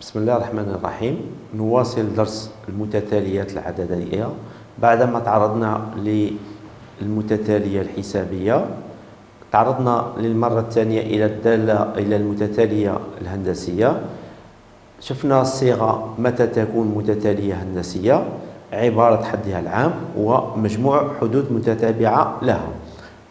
بسم الله الرحمن الرحيم. نواصل درس المتتاليات العددية بعدما تعرضنا للمتتالية الحسابية. تعرضنا للمرة الثانية إلى المتتالية الهندسية. شفنا الصيغة متى تكون متتالية هندسية، عبارة حدها العام ومجموع حدود متتابعة لها.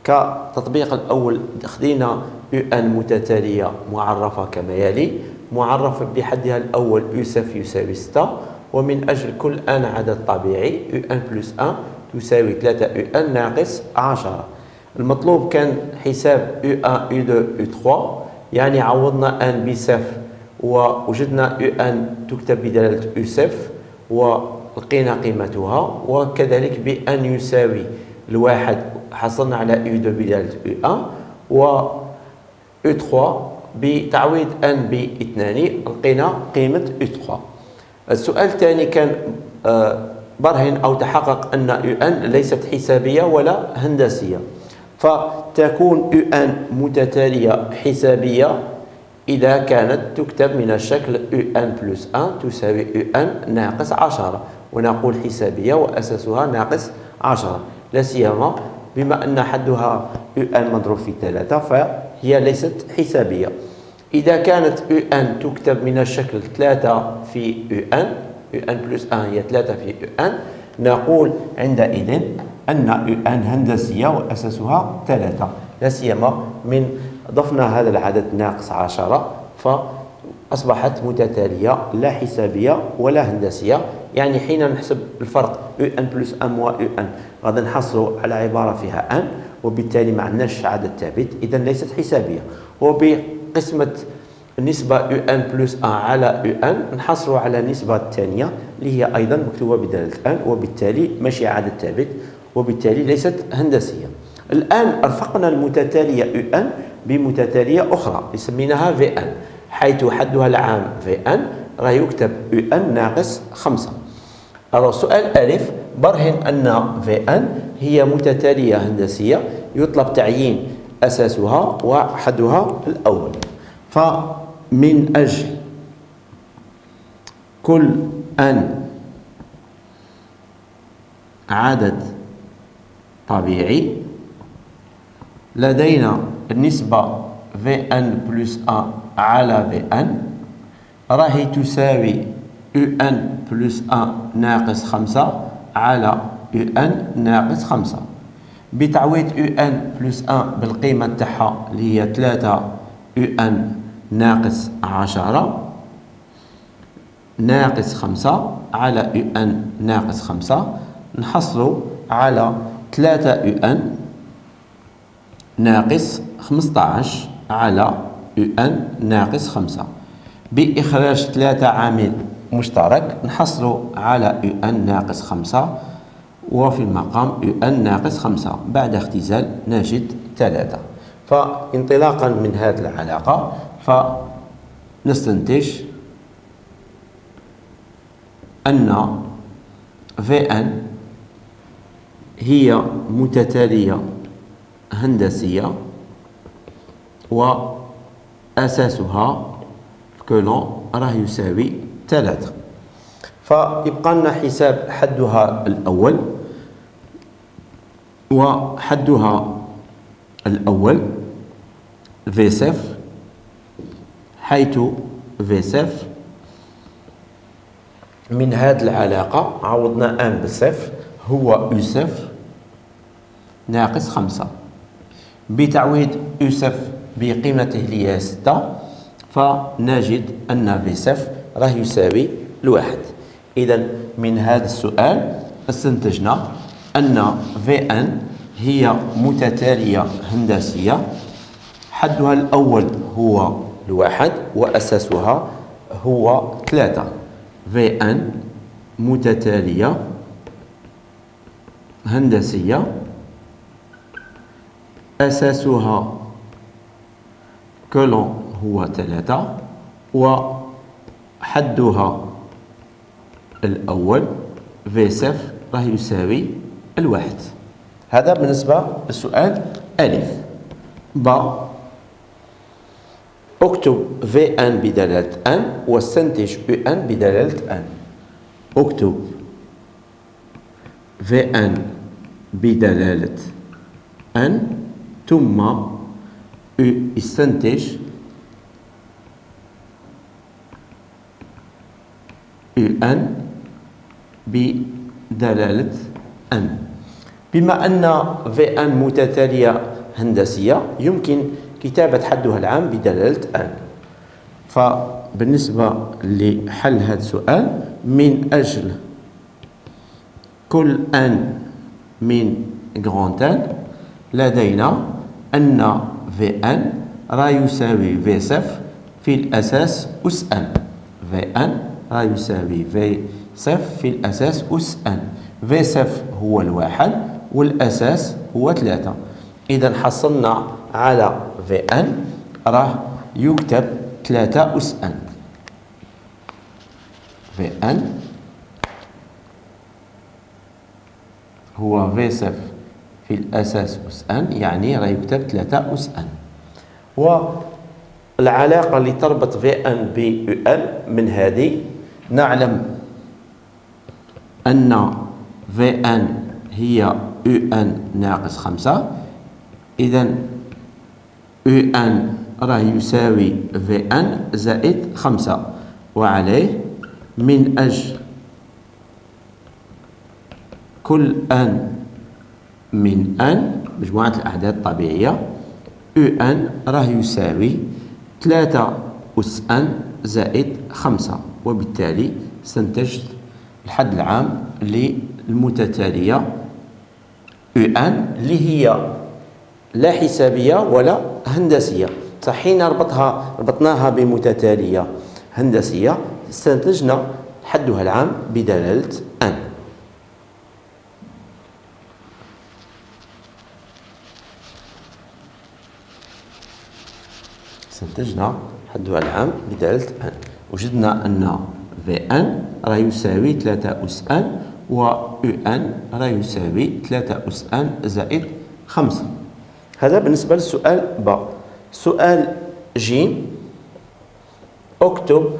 كتطبيق الأول خدينا ان متتالية معرفة كما يلي: معرفة بحدها الأول يوسف يساوي 6، ومن أجل كل ان عدد طبيعي ان بلس 1 تساوي 3 ان ناقص 10. المطلوب كان حساب U1 U2 U3، يعني عوضنا ان بصفر ووجدنا ان تكتب بدلالة يوسف ولقينا قيمتها، وكذلك بأن يساوي الواحد حصلنا على U2 بدلالة U1 و U3 بتعويض ان باثنان لقينا قيمة U3. السؤال الثاني كان برهن أو تحقق أن UN ليست حسابية ولا هندسية، فتكون UN متتالية حسابية إذا كانت تكتب من الشكل UN بلس 1 تساوي UN ناقص 10، ونقول حسابية وأساسها ناقص 10، لا سيما بما أن حدها UN مضروب في 3 فهي ليست حسابية. إذا كانت UN تكتب من الشكل 3 في UN بلس 1 هي 3 في UN، نقول عندئذ أن UN هندسية وأساسها 3، لا سيما من ضفنا هذا العدد ناقص 10 فأصبحت متتالية لا حسابية ولا هندسية. يعني حين نحسب الفرق UN بلس 1 و UN غادي نحصلوا على عبارة فيها ان، وبالتالي ما عندناش عدد ثابت، إذا ليست حسابية. وبقسمة النسبة UN بلس 1 على UN نحصلوا على النسبة الثانية اللي هي أيضا مكتوبة بدلالة ان، وبالتالي ماشي عدد ثابت، وبالتالي ليست هندسية. الآن رفقنا المتتالية UN بمتتالية أخرى سميناها VN، حيث حدها العام VN راه يكتب UN ناقص 5. سؤال ألف: برهن أن VN هي متتالية هندسية يطلب تعيين أساسها وحدها الأول. فمن أجل كل n عدد طبيعي لدينا النسبة VN بلس 1 على VN راهي تساوي UN بلس 1 ناقص 5 على UN ناقص 5. بتعويض UN بلس 1 بالقيمة تاعها اللي هي 3 UN ناقص 10 ناقص 5 على UN ناقص 5 نحصلوا على 3 UN ناقص 15 على UN ناقص 5. بإخراج 3 عامل مشترك نحصلوا على UN ناقص 5 وفي المقام UN ناقص 5. بعد اختزال نجد 3. فانطلاقا من هذه العلاقة فنستنتج أن VN هي متتالية هندسية وأساسها كولون راه يساوي 3. فيبقى لنا حساب حدها الأول، وحدها الأول في صفر، حيث في صفر من هذه العلاقة عوضنا ان بصفر هو يوسف ناقص 5. بتعويض يوسف بقيمته اللي هي 6 فنجد أن في صفر راه يساوي الواحد. إذا من هذا السؤال استنتجنا أن VN هي متتالية هندسية حدها الأول هو الواحد وأساسها هو 3. VN متتالية هندسية أساسها كولون هو 3 وحدها الأول في صفر راه يساوي الواحد. هذا بالنسبة للسؤال ألف. ب اكتب V1 بدلالة N واستنتج UN بدلالة N. اكتب V1 بدلالة N ثم استنتج UN بدلالة N. بما أن V1 متتالية هندسية يمكن كتابة حدها العام بدلالة N. فبالنسبة لحل هذا السؤال، من أجل كل N من غران N لدينا أن Vn راه يساوي V صفر في الأساس أس N. Vn راه يساوي V صفر في الأساس أس N. V صفر هو الواحد والأساس هو 3. إذا حصلنا على Vn راه يكتب 3 أس N. Vn هو V صفر في الأساس أس N، يعني راه يكتب 3 أس N. والعلاقة اللي تربط Vn ب UN من هذه نعلم أن Vn هي UN ناقص 5. إذا UN راه يساوي Vn زائد 5، وعليه من أجل كل N من N مجموعة الأعداد الطبيعية UN راه يساوي 3 أس N زائد 5، وبالتالي استنتجت الحد العام للمتتالية UN اللي هي لا حسابية ولا هندسية. حين ربطناها بمتتالية هندسية استنتجنا حدها العام بدلالة N. استنتجنا حدها العام بدلالة N. وجدنا أن Vn راه يساوي 3 أس N و UN راه يساوي 3 أس N زائد 5. هذا بالنسبة للسؤال ب. سؤال ج، اكتب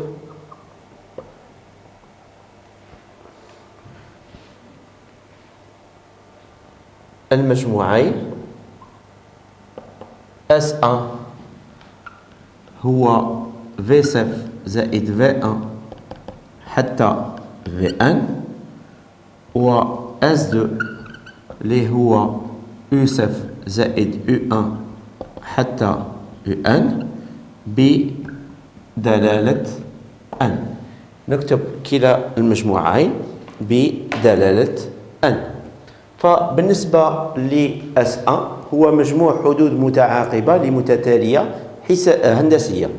المجموعين S1 هو V صفر زائد V1 حتى Vn، و S2 اللي هو U صفر زائد U1 حتى UN بدلالة N. نكتب كلا المجموعين بدلالة N. فبالنسبة ل S1 هو مجموع حدود متعاقبة لمتتالية هندسية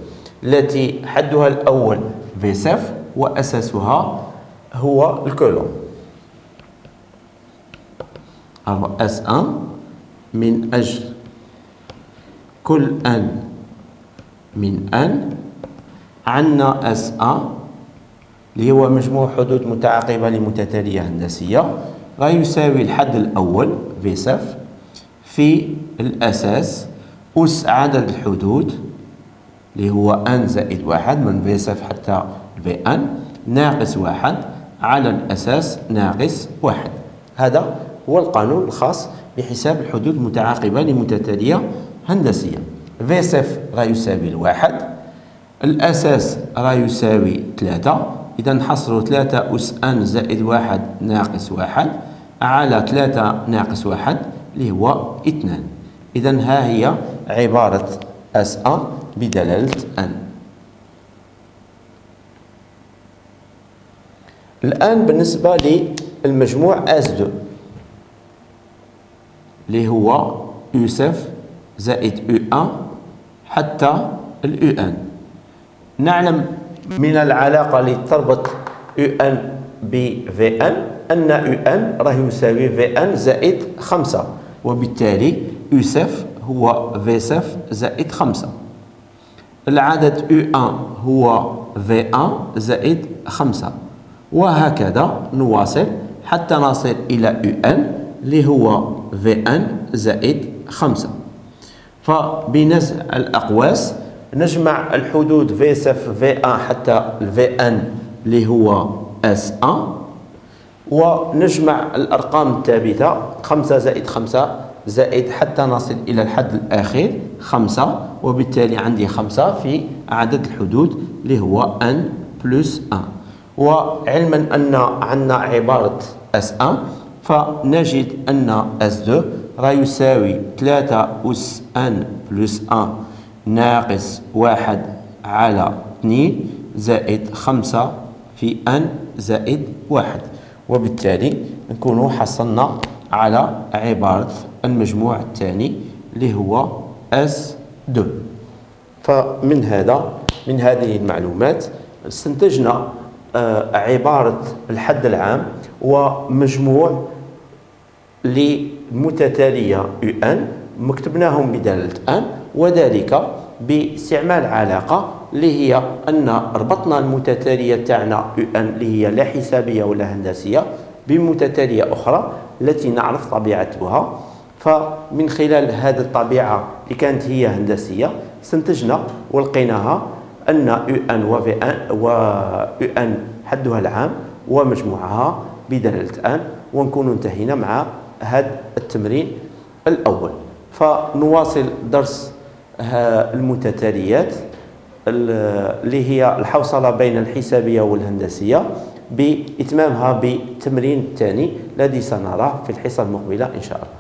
التي حدها الأول V صفر وأساسها هو الكولوم. S1 من أجل كل N من N عندنا S1 اللي هو مجموع حدود متعاقبة لمتتالية هندسية راه يساوي الحد الأول V صفر في الأساس أس عدد الحدود اللي هو N زائد 1 من V صفر حتى Vn ناقص 1 على الأساس ناقص 1. هذا هو القانون الخاص بحساب الحدود المتعاقبة لمتتالية هندسية. V صفر راه يساوي 1، الأساس راه يساوي 3، إذا نحصلوا 3 أس N زائد 1 ناقص 1 على 3 ناقص 1 اللي هو 2. إذا ها هي عبارة S1 بدلالة N. الآن بالنسبة للمجموع S2 اللي هو U صفر زائد U1 حتى UN. نعلم من العلاقة اللي تربط UN ب Vn أن UN راه يساوي Vn زائد 5، وبالتالي U صفر هو V صفر زائد 5. العدد U1 هو V1 زائد 5، وهكذا نواصل حتى نصل إلى UN اللي هو Vn زائد 5. فبنزع الأقواس نجمع الحدود في صفر في 1 حتى في ان اللي هو اس 1، ونجمع الأرقام الثابتة 5 زائد 5 زائد حتى نصل إلى الحد الأخير 5، وبالتالي عندي 5 في عدد الحدود اللي هو n بلس 1. وعلما أن عندنا عبارة S1 فنجد أن S2 راه يساوي 3 أس n بلس 1 ناقص 1 على 2 زائد 5 في n زائد 1، وبالتالي نكون حصلنا على عبارة المجموع الثاني اللي هو S2. فمن هذه المعلومات استنتجنا عبارة الحد العام ومجموع للمتتالية UN مكتبناهم بدالة ان، وذلك باستعمال علاقة اللي هي أن ربطنا المتتالية تاعنا UN اللي هي لا حسابية ولا هندسية بمتتالية أخرى التي نعرف طبيعتها. فمن خلال هذه الطبيعة اللي كانت هي هندسية استنتجنا ولقيناها أن و UN حدها العام ومجموعها بدلالة ان، ونكون انتهينا مع هذا التمرين الأول. فنواصل درس المتتاليات اللي هي الحوصلة بين الحسابية والهندسية بإتمامها بالتمرين الثاني الذي سنراه في الحصة المقبلة إن شاء الله.